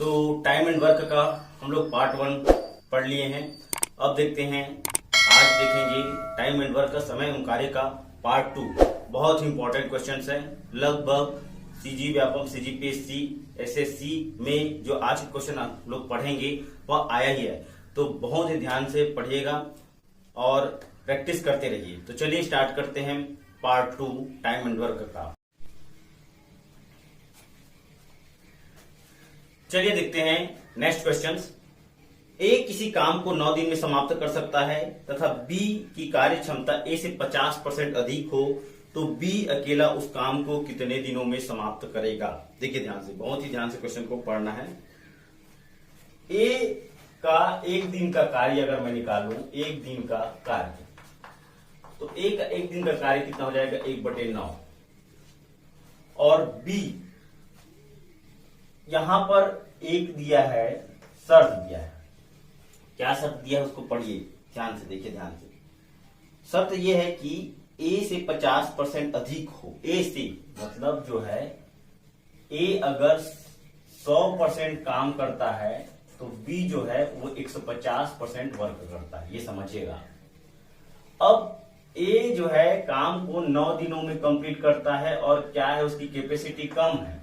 तो time and work का हम लोग पार्ट 1 पढ़ लिए हैं। अब देखते हैं, आज देखेंगे टाइम एंड वर्क का समय एवं कार्य का पार्ट 2। बहुत ही इंपॉर्टेंट क्वेश्चंस है। लगभग सीजी व्यापम, सीजीपीएससी, एसएससी में जो आज के क्वेश्चन आप लोग पढ़ेंगे वह आया ही है, तो बहुत ही ध्यान से पढ़िएगा और प्रैक्टिस करते रहिए। तो चलिए स्टार्ट करते हैं पार्ट 2 टाइम एंड वर्क का। चलिए देखते हैं नेक्स्ट क्वेश्चंस। ए किसी काम को 9 दिन में समाप्त कर सकता है तथा बी की कार्य क्षमता ए से 50% अधिक हो तो बी अकेला उस काम को कितने दिनों में समाप्त करेगा। देखिए ध्यान से, बहुत ही ध्यान से क्वेश्चन को पढ़ना है। ए का एक दिन का कार्य अगर मैं निकालूं, एक दिन का कार्य, तो ए का एक दिन का कार्य कितना हो जाएगा, 1/9। और बी यहां पर एक दिया है, शर्त दिया है। क्या शर्त दिया है उसको पढ़िए ध्यान से, देखिए ध्यान से। शर्त यह है कि ए से 50% अधिक हो। ए से मतलब जो है, ए अगर 100% काम करता है तो बी जो है वो 150% वर्क करता है, ये समझिएगा। अब ए जो है काम को 9 दिनों में कंप्लीट करता है और क्या है, उसकी कैपेसिटी कम है,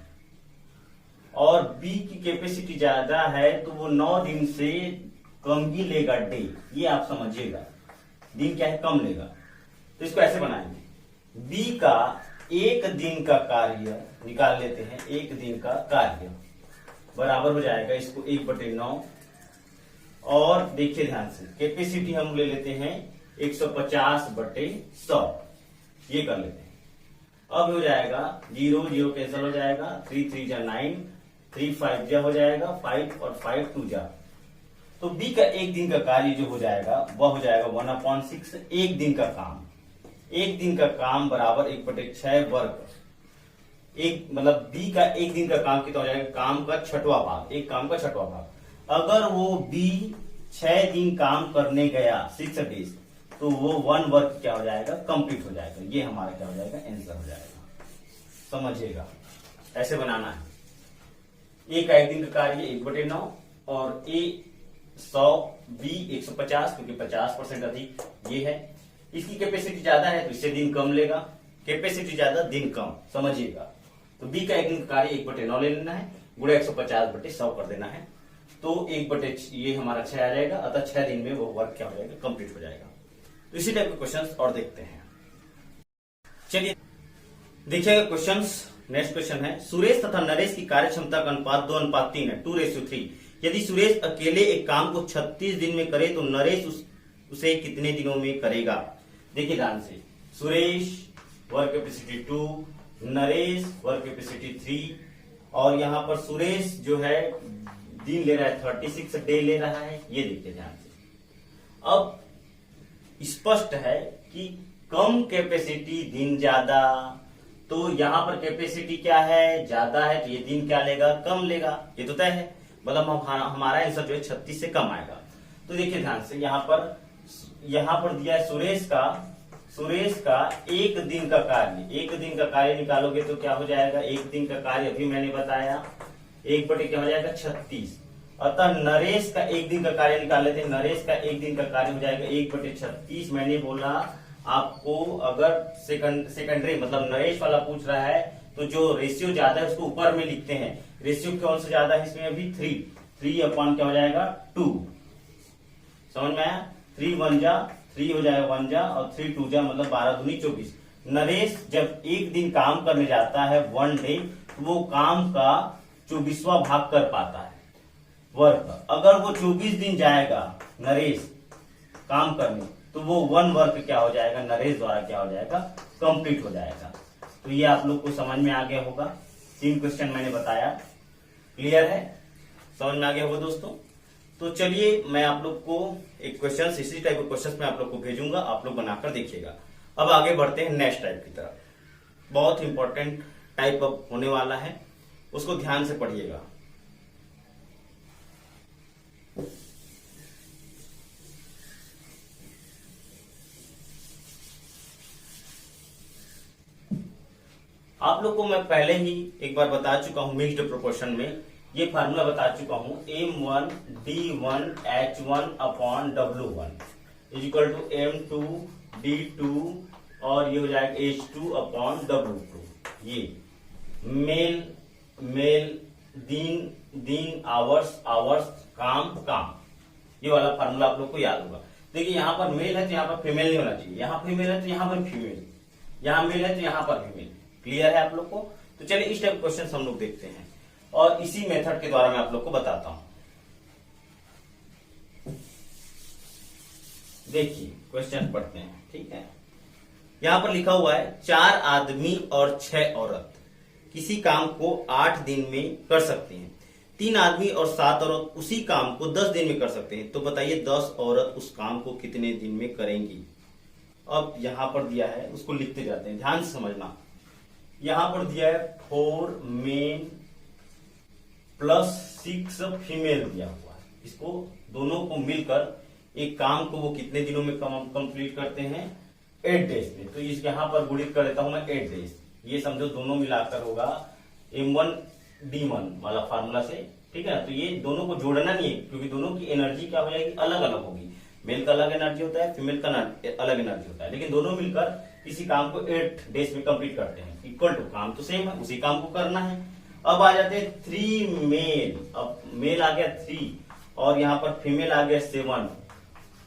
और बी की कैपेसिटी ज्यादा है तो वो 9 दिन से कम ही लेगा डे, ये आप समझिएगा। दिन क्या है, कम लेगा। तो इसको ऐसे बनाएंगे, बी का एक दिन का कार्य निकाल लेते हैं। एक दिन का कार्य बराबर हो जाएगा इसको 1/9, और देखिए ध्यान से, कैपेसिटी हम ले लेते हैं 150/100, ये कर लेते हैं। अब हो जाएगा 0 0 कैंसिल हो जाएगा, 3 3 जा 9, 3 5 जा हो जाएगा 5 और 5 2 जा। तो बी का एक दिन का कार्य जो हो जाएगा वह हो जाएगा 1/6। एक दिन का काम, एक दिन का काम बराबर 1/6 वर्ग। एक मतलब बी का एक दिन का काम कितना हो जाएगा, काम का 6वां भाग, एक काम का 6वां भाग। अगर वो बी 6 दिन काम करने गया, 6 डेज, तो वो 1 वर्क क्या हो जाएगा, कंप्लीट हो जाएगा। ये हमारा क्या हो जाएगा, आंसर हो जाएगा। समझिएगा, ऐसे बनाना है। ए का एक दिन का कार्य 1/9 और ए 100, बी 150, क्योंकि 50% अधिक ये है। इसकी कैपेसिटी ज्यादा है तो इससे दिन कम लेगा, कैपेसिटी ज्यादा दिन कम, समझिएगा। तो बी का एक दिन का कार्य 1/9 ले लेना है, गुणा 150/100 कर देना है, तो 1 ये हमारा 6 आ जाएगा। अतः 6 दिन में वो वर्क क्या हो जाएगा, कंप्लीट हो जाएगा। तो इसी टाइप के क्वेश्चंस और देखते हैं। चलिए देखिएगा क्वेश्चंस। नेक्स्ट क्वेश्चन है, सुरेश तथा नरेश की कार्य क्षमता का अनुपात 2:3 है, 2:3। यदि सुरेश अकेले एक काम को 36 दिन में करे तो नरेश उसे कितने दिनों में करेगा। देखिए ध्यान से, Suresh work capacity 2, Naresh work capacity 3, और यहां पर सुरेश जो है दिन ले रहा है 36 डे ले रहा है, ये देखिए ध्यान से। अब स्पष्ट है कि कम कैपेसिटी दिन ज्यादा, तो यहां पर कैपेसिटी क्या है, ज्यादा है, तो ये दिन क्या लेगा, कम लेगा, ये तो तय है। मतलब हमारा आंसर जो है 36 से कम आएगा। तो देखिए ध्यान से, यहां पर दिया है सुरेश का एक दिन का कार्य। एक दिन का कार्य निकालोगे तो क्या हो जाएगा, एक दिन का कार्य अभी मैंने बताया 1 क्या हो जाएगा, 36। अतः नरेश का एक दिन का कार्य निकाल लेते हैं। नरेश का एक दिन का कार्य हो जाएगा 1/36। मैंने बोला आपको, अगर सेकेंडरी मतलब नरेश वाला पूछ रहा है तो जो रेशियो ज्यादा है उसको ऊपर में लिखते हैं। रेशियो कौन सा ज्यादा है इसमें, अभी 3 अपॉन क्या हो जाएगा, 2। समझ में आया, 3 1 जा 3 हो जाएगा 1 जा, और 3 2 जा मतलब 12 दूनी 24। नरेश जब एक दिन काम करने जाता है 1 डे, तो वो काम का 24वां भाग कर पाता है वर्क। अगर वो 24 दिन जाएगा नरेश काम करने, तो वो 1 वर्क क्या हो जाएगा, नरेश द्वारा क्या हो जाएगा, कंप्लीट हो जाएगा। तो ये आप लोग को समझ में आ गया होगा। 3 क्वेश्चन मैंने बताया, क्लियर है, समझ में आ गया होगा दोस्तों। तो चलिए मैं आप लोग को एक क्वेश्चन, इसी टाइप के क्वेश्चन मैं आप लोग को भेजूंगा, आप लोग बनाकर देखिएगा। अब आगे बढ़ते हैं नेक्स्ट टाइप की तरफ। बहुत इंपॉर्टेंट टाइप अब होने वाला है, उसको ध्यान से पढ़िएगा। आप लोग को मैं पहले ही एक बार बता चुका हूं मिक्स्ड प्रोपोर्शन में ये फार्मूला बता चुका हूं, M1D1H1 upon W1 is equal to M2D2 और ये हो जाएगा H2 अपॉन W2। ये मेल मेल, दिन आवर्स आवर्स, काम काम, ये वाला फार्मूला आप लोग को याद होगा। देखिए यहाँ पर मेल है तो यहाँ पर फीमेल नहीं होना चाहिए, यहाँ फीमेल है तो यहाँ पर फीमेल, यहाँ मेल है तो यहाँ पर फीमेल। क्लियर है आप लोग को? तो चलिए इस टाइप क्वेश्चन हम लोग देखते हैं और इसी मेथड के द्वारा मैं आप लोग को बताता हूं। देखिए क्वेश्चन पढ़ते हैं, ठीक है। यहां पर लिखा हुआ है 4 आदमी और 6 औरत किसी काम को 8 दिन में कर सकते हैं। 3 आदमी और 7 औरत उसी काम को 10 दिन में कर सकते हैं। तो बताइए 10 औरत उस काम को कितने दिन में करेंगी। अब यहां पर दिया है, उसको लिखते जाते हैं, ध्यान से समझना। यहां पर दिया है 4 मेन प्लस 6 फीमेल दिया हुआ है। इसको दोनों को मिलकर एक काम को वो कितने दिनों में कंप्लीट करते हैं, 8 डेज में। तो इस यहां पर गुणित कर देता हूं मैं 8 डेज। ये समझो दोनों मिलाकर होगा M1D1 वाला फार्मूला से, ठीक है। तो ये दोनों को जोड़ना नहीं है क्योंकि दोनों की एनर्जी क्या हो जाएगी, अलग अलग होगी। मेल का अलग एनर्जी होता है, फीमेल का अलग एनर्जी होता है, लेकिन दोनों मिलकर किसी काम को 8 डेज में कंप्लीट करते हैं। इक्वल टू काम तो सेम है, उसी काम को करना है। अब आ जाते हैं 3 मेल। अब मेल आ गया 3 और यहाँ पर फीमेल आ गया 7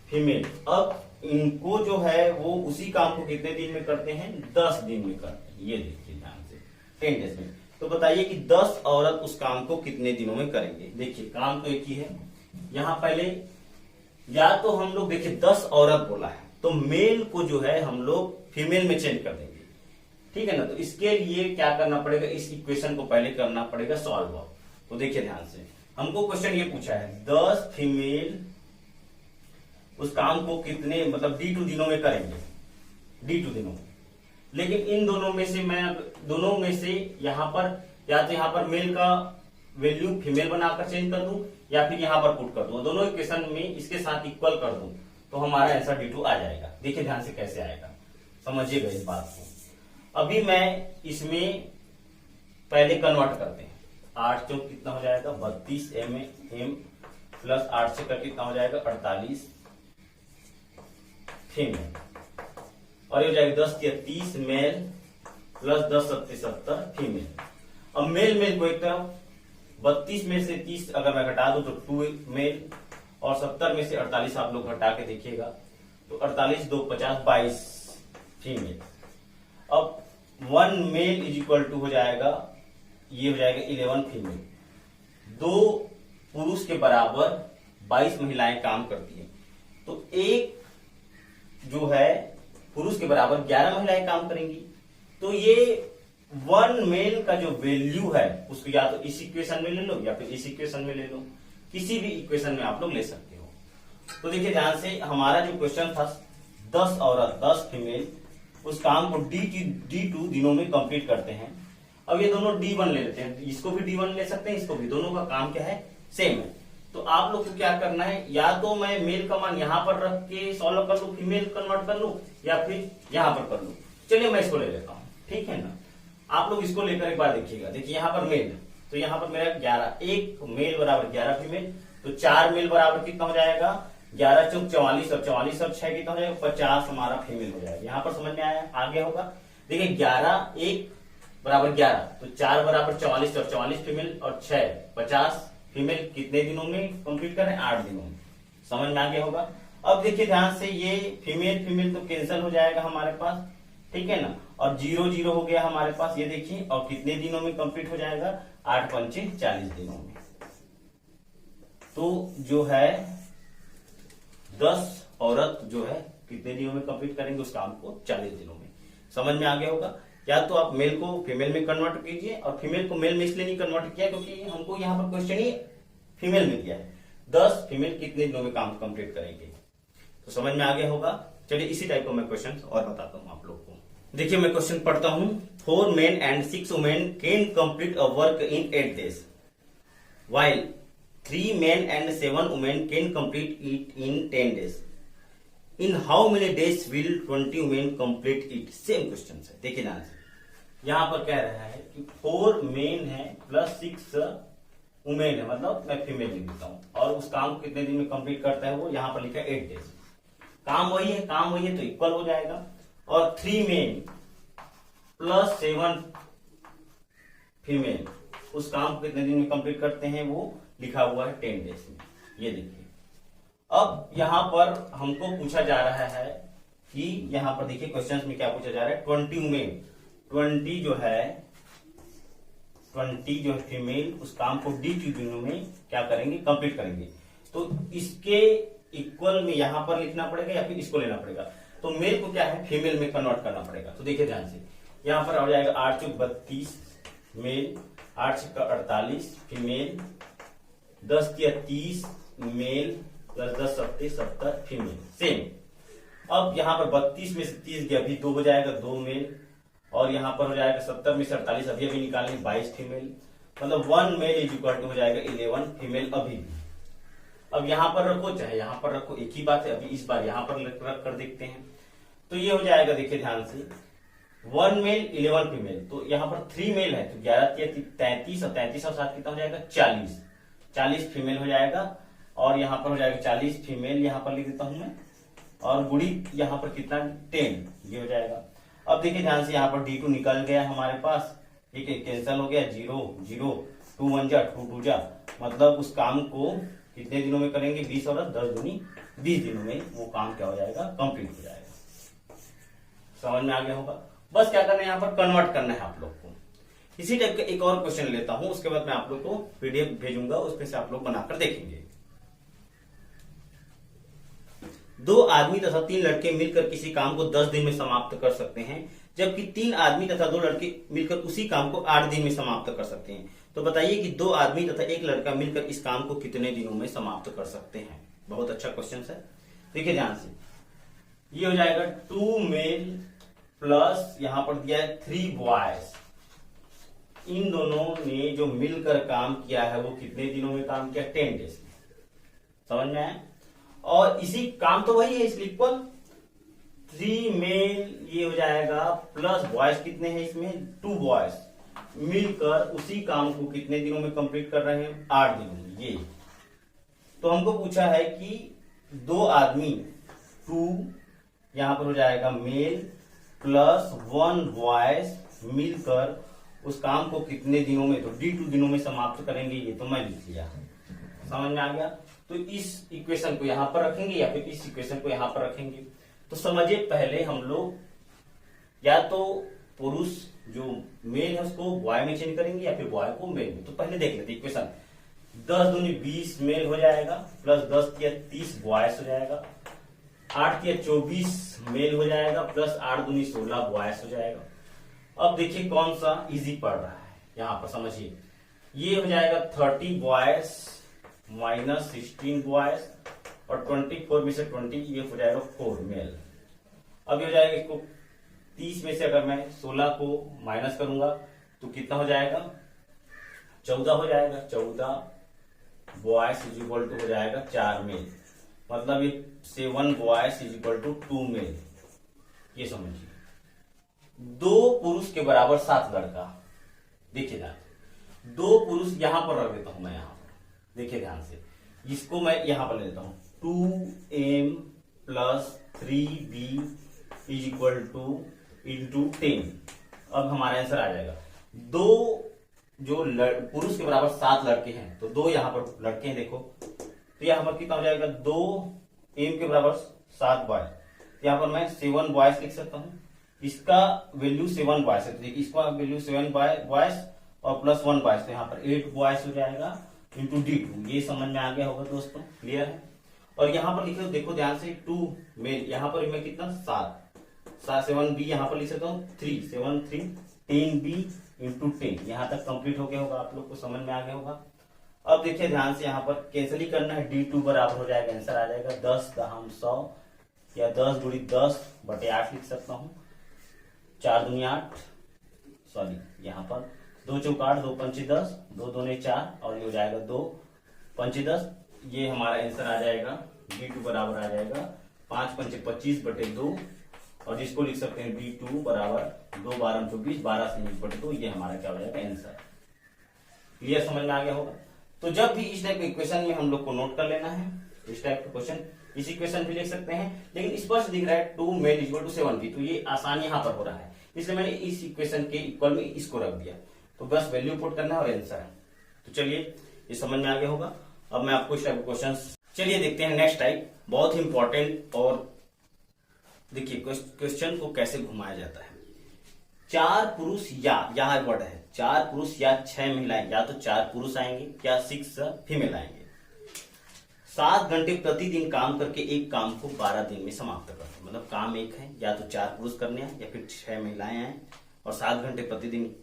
फीमेल। अब इनको जो है वो उसी काम को कितने दिन में करते हैं, 10 दिन में करते हैं। ये देखिए ध्यान से, 10 डेज में। तो बताइए कि 10 औरत उस काम को कितने दिनों में करेंगे। देखिए काम तो एक ही है। यहाँ पहले या तो हम लोग देखिए 10 औरत बोला है तो मेल को जो है हम लोग फीमेल में चेंज कर देंगे, ठीक है ना। तो इसके लिए क्या करना पड़ेगा, इस इक्वेशन को पहले करना पड़ेगा सॉल्व। तो देखिए ध्यान से, हमको क्वेश्चन ये पूछा है 10 फीमेल उस काम को कितने मतलब D2 दिनों में करेंगे, D2 दिनों में। लेकिन इन दोनों में से यहां पर या तो यहां पर मेल का वैल्यू फीमेल बनाकर चेंज कर दूं या फिर यहां पर पुट कर दूं, दोनों इक्वेशन में इसके साथ इक्वल कर दूं तो हमारा आंसर D2 आ जाएगा। देखिए ध्यान से कैसे आएगा, समझिएगा इस बात को। अभी मैं इसमें पहले कन्वर्ट करते हैं। 8 चौक कितना हो जाएगा, 32 M प्लस 8 से कर कितना हो जाएगा, 48 फीमेल। और ये हो जाएगा 10 या 30 मेल प्लस 10 सत्ते 70 फीमेल। अब मेल को एक तरफ, 32 में से 30 अगर मैं घटा दूं तो 2 मेल और 70 में से 48 आप लोग घटा के देखिएगा तो 48 2 50 22 फीमेल। अब 1 मेल इज इक्वल टू हो जाएगा, ये हो जाएगा 11 फीमेल। 2 पुरुष के बराबर 22 महिलाएं काम करती है। तो एक जो है पुरुष के बराबर 11 महिलाएं काम करेंगी। तो ये 1 मेल का जो वैल्यू है उसको या तो इस इक्वेशन में ले लो या फिर इस इक्वेशन में ले लो, किसी भी इक्वेशन में आप लोग ले सकते हो। तो देखिए ध्यान से, हमारा जो क्वेश्चन था 10 औरत 10 फीमेल उस काम को D2 दिनों में कंप्लीट करते हैं। अब ये दोनों D1 ले लेते हैं, इसको भी D1 ले सकते हैं, इसको भी, दोनों का काम क्या है, सेम है। तो आप लोग को क्या करना है, या तो मैं मेल का मान यहां पर रख के सॉल्व कर लू, फीमेल कन्वर्ट कर लू या फिर यहां पर कर लू। चलिए मैं इसको ले लेता हूं, ठीक है ना। आप लोग इसको लेकर एक बार देखिएगा। देखिए यहां पर मेल, तो यहां पर मेरा 11, एक मेल बराबर 11 फीमेल, तो 4 मेल बराबर कितना हो जाएगा, 11 चौक 44 और 44 और 6 कितना हो जाएगा, 50 हमारा फीमेल हो जाएगा। यहां पर समझ में आ गया होगा। देखिए 11 1 बराबर 11, तो 4 बराबर 44 और 44 फीमेल और 6 50 फीमेल कितने दिनों में कंप्लीट करें, 8 दिनों में। समझ में आ गया होगा। अब देखिए ध्यान से, ये फीमेल तो कैंसिल हो जाएगा हमारे पास, ठीक है ना। और 0 0 हो गया हमारे पास, ये देखिए। और कितने दिनों में कंप्लीट हो जाएगा, 8 पंचे 40 दिनों में। तो जो है 10 औरत जो है कितने दिनों में कंप्लीट करेंगे उस काम को, 40 दिनों में। समझ में आ गया होगा। या तो आप मेल को फीमेल में कन्वर्ट कीजिए, और फीमेल को मेल में इसलिए नहीं कन्वर्ट किया क्योंकि हमको यहाँ पर क्वेश्चन ही फीमेल में दिया है, 10 फीमेल कितने दिनों में काम कंप्लीट करेंगे। तो समझ में आ गया होगा। चलिए इसी टाइप का मैं क्वेश्चन और बताता हूँ आप लोग को। देखिए मैं क्वेश्चन पढ़ता हूँ। 4 men and 6 women can complete a work in 8 days, while 3 men and 7 women can complete it in 10 days. In how many days will 20 women complete it? Same question है। देखिए ध्यान से, यहां पर कह रहा है कि 4 मेन है प्लस 6 वुमेन है, मतलब मैं फीमेल लिख देता हूँ। और उस काम को कितने दिन में कंप्लीट करता है वो, यहाँ पर लिखा है 8 डेज। काम वही है तो इक्वल हो जाएगा। और 3 मेन प्लस 7 फीमेल उस काम को कितने दिन में कंप्लीट करते हैं वो लिखा हुआ है 10 डेज में। ये देखिए, अब यहां पर हमको पूछा जा रहा है कि यहां पर देखिए क्वेश्चंस में क्या पूछा जा रहा है, 20 वुमेन, 20 जो है फीमेल उस काम को D2 दिनों में क्या करेंगे, कंप्लीट करेंगे। तो इसके इक्वल में यहां पर लिखना पड़ेगा या फिर इसको लेना पड़ेगा। तो मेल को क्या है, फीमेल में कन्वर्ट करना पड़ेगा। तो देखिए ध्यान से, यहां पर आ जाएगा 8 चौक 32 मेल, 8 छक्का 48 फीमेल, 10 तिया 30 मेल प्लस 10 सत्ते 70 फीमेल। सेम अब यहाँ पर 32 में से 30 गया, अभी 2 हो जाएगा 2 मेल, और यहाँ पर हो जाएगा 70 में से 48 अभी निकालेंगे 22 फीमेल, मतलब 1 मेल इज इक्वल टू हो जाएगा 11 फीमेल अभी भी। अब यहाँ पर रखो चाहे यहाँ पर रखो, एक ही बात है। अभी इस बार यहाँ पर रख कर देखते हैं। तो ये हो जाएगा, देखिए ध्यान से, 1 मेल 11 फीमेल, तो यहाँ पर 3 मेल है तो 11 33 और 33 और 7 कितना हो जाएगा 40 फीमेल हो जाएगा। और यहाँ पर हो जाएगा 40 फीमेल, यहाँ पर लिख देता हूं मैं, और गुड़ी यहाँ पर कितना 10, ये हो जाएगा। अब देखिए ध्यान से, यहाँ पर D2 निकल गया हमारे पास, ठीक है, कैंसिल हो गया, 0 0 2 1 जा 2 2 जा, मतलब उस काम को कितने दिनों में करेंगे, 20 और 10 दूनी 20 दिनों में वो काम क्या हो जाएगा, कंप्लीट हो जाएगा। समझ में आ गया होगा। बस क्या करना है, यहाँ पर कन्वर्ट करना है आप लोग को। इसी टाइप का एक और क्वेश्चन लेता हूं, उसके बाद मैं आप लोग को PDF भेजूंगा, उसमें से आप लोग बनाकर देखेंगे। 2 आदमी तथा 3 लड़के मिलकर किसी काम को 10 दिन में समाप्त कर सकते हैं, जबकि 3 आदमी तथा 2 लड़के मिलकर उसी काम को 8 दिन में समाप्त कर सकते हैं। तो बताइए कि 2 आदमी तथा 1 लड़का मिलकर इस काम को कितने दिनों में समाप्त कर सकते हैं। बहुत अच्छा क्वेश्चन है, देखिए ध्यान से। ये हो जाएगा 2 मेल प्लस यहाँ पर दिया है 3 बॉयज, इन दोनों ने जो मिलकर काम किया है वो कितने दिनों में काम किया, 10 डेज में। समझ में आया। और इसी काम तो वही है, इसलिए इक्वल 3 मेल ये हो जाएगा प्लस बॉयज कितने हैं इसमें, 2 बॉयज मिलकर उसी काम को कितने दिनों में कंप्लीट कर रहे हैं, 8 दिनों में। ये तो हमको पूछा है कि 2 आदमी 2 यहां पर हो जाएगा मेल प्लस 1 बॉयज मिलकर उस काम को कितने दिनों में, तो D2 दिनों में समाप्त करेंगे। ये तो मैं लिख लिया, समझ में आ गया। तो इस इक्वेशन को यहां पर रखेंगे या फिर इस इक्वेशन को यहां पर रखेंगे। तो समझिए, पहले हम लोग या तो पुरुष जो मेल है उसको बॉय में चेंज करेंगे या फिर बॉय को मेल में। तो पहले देख लेते इक्वेशन, 10 दूनी 20 मेल हो जाएगा प्लस 10 तिया 30 बॉयस हो जाएगा, 8 तिया 24 मेल हो जाएगा प्लस 8 दूनी 16 बॉयस हो जाएगा। अब देखिए कौन सा इजी पड़ रहा है, यहां पर समझिए, ये हो जाएगा 30 बॉयस माइनस 16 बॉयज, और 24 में से 20 ये हो जाएगा 4 मेल। अब ये हो जाएगा, इसको 30 में से अगर मैं 16 को माइनस करूंगा तो कितना हो जाएगा, 14 हो जाएगा। 14 बॉयज इज इक्वल टू हो जाएगा 4 मेल, मतलब ये 7 boys is equal to 2 male. ये समझिए, 2 पुरुष के बराबर 7 लड़का। देखिए ध्यान, 2 पुरुष यहां पर रख देता हूं मैं, यहां पर देखिए ध्यान से, इसको मैं यहां पर ले लेता हूं, 2m plus 3b is equal two into 10। अब हमारा आंसर आ जाएगा, 2 जो पुरुष के बराबर 7 लड़के हैं, तो 2 यहां पर लड़के हैं, देखो तो यहां पर कितना हो जाएगा, 2m के बराबर 7 बॉय, यहां पर मैं 7 बॉयज लिख सकता हूं। इसका वैल्यू 7 बॉयज है, तो देखिए इसका वैल्यू 7 बॉयज और प्लस 1 बॉयज, तो यहां पर 8 बॉयज हो जाएगा इंटू D2। ये समझ में आ गया होगा दोस्तों, क्लियर है। और यहां पर लिखे देखो ध्यान से, 2 मेल, यहां पर मैं कितना 7 7b यहां पर लिख सकता हूँ 3 7 3 10b इंटू 10। यहां तक कंप्लीट हो गया होगा, आप लोग को समझ में आ गया होगा। अब देखिए ध्यान से, यहां पर कैंसिल ही करना है, D2 बराबर हो जाएगा, आंसर आ जाएगा 10 दहम 100 या 10 गुड़ी 10 बटे 8 लिख सकता हूं, 4 दूनी 8, सॉरी यहां पर 2 चौक 8 2 पंचे 10 2 दूने 4 और ये हो जाएगा 2 पंचे 10। ये हमारा आंसर आ जाएगा, D2 बराबर आ जाएगा 5 पंचे 25 बटे 2, और जिसको लिख सकते हैं D2 बराबर 2 12 24 12 से 20 बटे 2। ये हमारा क्या हो जाएगा आंसर। क्लियर, समझ में आ गया होगा। तो जब भी इस टाइप के इक्वेशन में हम लोग को नोट कर लेना है, इस टाइप का क्वेश्चन इस इक्वेशन भी लिख सकते हैं, लेकिन स्पष्ट दिख रहा है 2 मेल इक्वल टू 7p, तो ये आसान यहाँ पर हो रहा है, इसलिए मैंने इस इक्वेशन के इक्वल में इसको रख दिया। तो बस वैल्यू पुट करना है और आंसर है। तो चलिए ये समझ में आ गया होगा। अब मैं आपको इस टाइप के क्वेश्चन, चलिए देखते हैं नेक्स्ट टाइप, बहुत ही इंपॉर्टेंट। और देखिए क्वेश्चन को कैसे घुमाया जाता है। 4 पुरुष या वर्ड है, 4 पुरुष या 6 महिलाएं, या तो 4 पुरुष आएंगे या 6 फीमेल आएंगे। 7 घंटे प्रतिदिन काम करके एक काम को 12 दिन में समाप्त करते हैं। मतलब काम एक है, या तो 4 पुरुष करने हैं या फिर 6 महिलाएं हैं, और 7 घंटे प्रतिदिन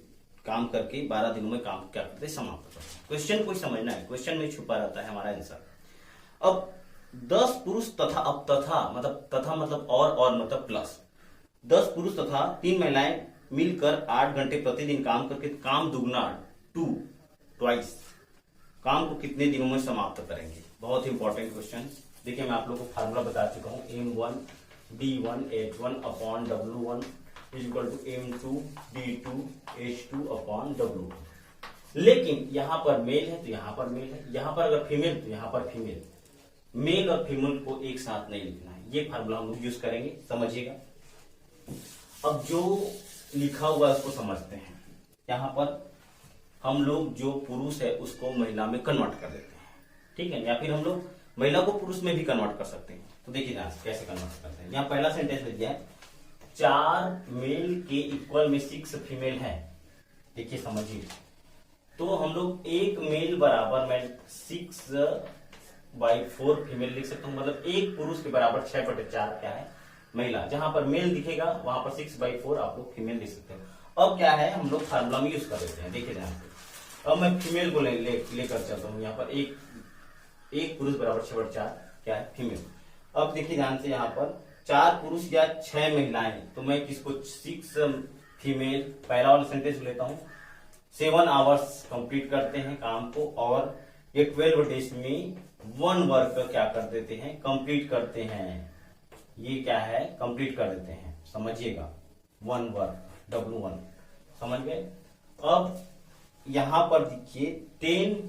काम करके 12 दिनों में काम क्या करते हैं, समाप्त करते हैं। क्वेश्चन को समझना है, क्वेश्चन में छुपा रहता है हमारा आंसर। अब 10 पुरुष तथा, अब तथा मतलब और मतलब प्लस, 10 पुरुष तथा 3 महिलाएं मिलकर 8 घंटे प्रतिदिन काम करके काम दुगना ट्वाइस काम को कितने दिनों में समाप्त करेंगे। बहुत ही इंपॉर्टेंट क्वेश्चन। देखिए मैं आप लोगों को फार्मूला बता चुका हूं, M1 D1 H1 upon W1 is equal to M2 D2 H2 upon W2। लेकिन यहां पर मेल है तो यहां पर मेल है, यहां पर अगर फीमेल तो यहां पर फीमेल। मेल और फीमेल को एक साथ नहीं लिखना है, ये फार्मूला हम लोग यूज करेंगे, समझिएगा। अब जो लिखा हुआ है उसको समझते हैं। यहां पर हम लोग जो पुरुष है उसको महिला में कन्वर्ट कर देते हैं, ठीक है, या फिर हम लोग महिला को पुरुष में भी कन्वर्ट कर सकते हैं। तो देखिए ध्यान से कैसे कन्वर्ट करते हैं। यहाँ पहला सेंटेंस लिख दिया है, 4 मेल के इक्वल में 6 फीमेल है। देखिए समझिए, तो हम लोग एक मेल बराबर मैं 6/4 फीमेल लिख सकता हूँ। मतलब एक पुरुष के बराबर 6/4 क्या है, महिला। जहां पर मेल दिखेगा वहां पर 6/4 आप लोग फीमेल लिख सकते हैं। अब क्या है, हम लोग फार्मूला में यूज कर देते हैं। देखिए ध्यान से, अब मैं फीमेल को लेकर चलता हूँ। यहाँ पर एक पुरुष बराबर 6/4 क्या है, फीमेल। अब देखिए ध्यान से, यहाँ पर 4 पुरुष या 6 महिलाएं, तो मैं किसको 6 फीमेल, पहला वाला सेंटेंस लेता हूँ। 7 आवर्स कंप्लीट करते हैं काम को, और ये 12 डेज में 1 वर्क क्या कर देते हैं, कंप्लीट करते हैं। ये क्या है, कंप्लीट कर देते हैं, समझिएगा। 1 वर्क W1, समझ गए। अब यहां पर देखिए 10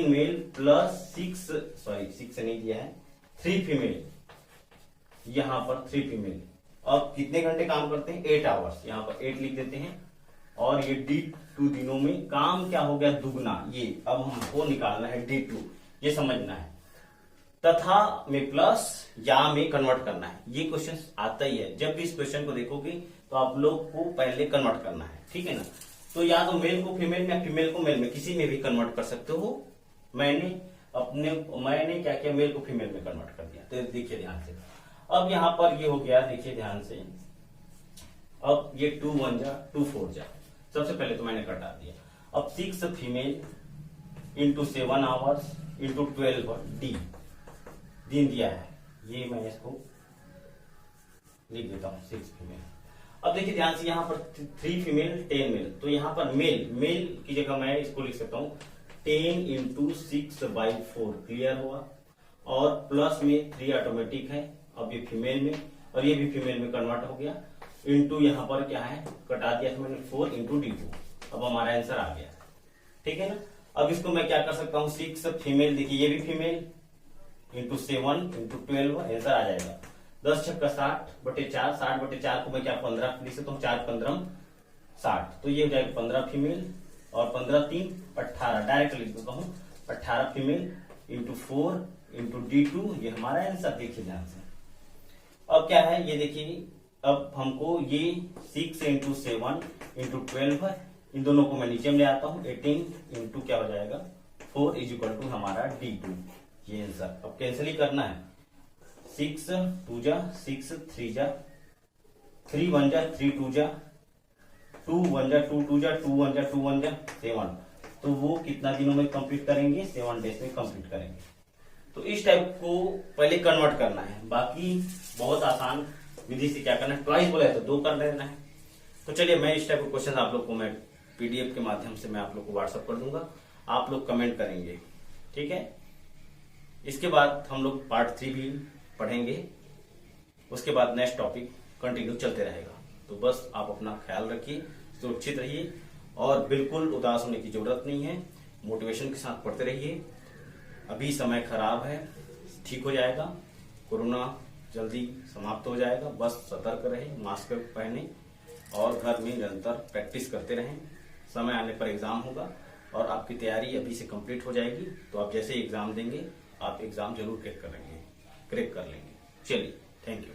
मेल प्लस 6 नहीं दिया है, 3 फीमेल। यहां पर 3 फीमेल। अब कितने घंटे काम करते हैं, 8 आवर्स। यहां पर 8 लिख देते हैं, और ये D2 दिनों में काम क्या हो गया, दुगना। ये अब हमको निकालना है D2, ये समझना है। तथा में प्लस या में कन्वर्ट करना है। ये क्वेश्चन आता ही है, जब भी इस क्वेश्चन को देखोगे तो आप लोग को पहले कन्वर्ट करना है, ठीक है ना। तो या तो मेल को फीमेल में, फीमेल को मेल में, किसी में भी कन्वर्ट कर सकते हो। मैंने क्या किया, मेल को फीमेल में कन्वर्ट कर दिया। तो देखिए ध्यान से, अब यहाँ पर ये हो गया, देखिए ध्यान से। अब ये 2 1 जा 2 4 जा, सबसे पहले तो मैंने कटा दिया। अब 6 female into 7 hours into 12 D दिन दिया है, ये मैं इसको लिख देता हूं 6 फीमेल। अब देखिए ध्यान से, यहाँ पर 3 फीमेल 10 मेल, तो यहाँ पर मेल की जगह मैं इसको लिख सकता हूँ 10 इंटू 6/4, क्लियर हुआ। और प्लस में 3 ऑटोमेटिक है, अब ये फीमेल में और ये भी फीमेल में कन्वर्ट हो गया। इंटू यहाँ पर क्या है, कटा दिया था मैंने 4 इंटू D2। अब हमारा आंसर आ गया, ठीक है ना। अब इसको मैं क्या कर सकता हूँ, 6 फीमेल, देखिए ये भी फीमेल, इंटू 7 इंटू 12, आंसर आ जाएगा 10 छक्का 60/4, 60/4 को मैं क्या 15 लिख सकता हूँ, 4 15 60, तो ये हो जाएगा 15 फीमेल और 15 3 18, डायरेक्ट लिख देता हूँ 18 फीमेल इंटू 4 इंटू D2, ये हमारा आंसर। देखिए ध्यान से, अब क्या है ये देखिए, अब हमको ये 6 इंटू 7 इंटू 12 है, इन दोनों को मैं नीचे में ले आता हूँ। 18 इंटू क्या हो जाएगा 4 इज इक्वल टू हमारा D2, ये आंसर। अब कैंसिल ही करना है, 6 2 जा 6 3 जा 3 1 जा 3 2 जा 2 1 जा 2 2 जा 2 1 जा 2 1 जा 7, तो वो कितना दिनों में कंप्लीट करेंगे, 7 डेज में कंप्लीट करेंगे। तो इस टाइप को पहले कन्वर्ट करना है, बाकी बहुत आसान विधि से क्या करना है, ट्वाइस बोला है तो 2 कर देना है। तो चलिए मैं इस टाइप के क्वेश्चन आप लोग को मैं PDF के माध्यम से मैं आप लोग को व्हाट्सअप कर दूंगा, आप लोग कमेंट करेंगे, ठीक है। इसके बाद हम लोग पार्ट 3 भी पढ़ेंगे, उसके बाद नेक्स्ट टॉपिक कंटिन्यू चलते रहेगा। तो बस आप अपना ख्याल रखिए, सुरक्षित रहिए और बिल्कुल उदास होने की जरूरत नहीं है। मोटिवेशन के साथ पढ़ते रहिए। अभी समय खराब है, ठीक हो जाएगा, कोरोना जल्दी समाप्त हो जाएगा। बस सतर्क रहें, मास्क पहने और घर में निरंतर प्रैक्टिस करते रहें। समय आने पर एग्जाम होगा और आपकी तैयारी अभी से कंप्लीट हो जाएगी। तो आप जैसे एग्जाम देंगे, आप एग्जाम जरूर क्रैक कर लेंगे। चलिए, थैंक यू।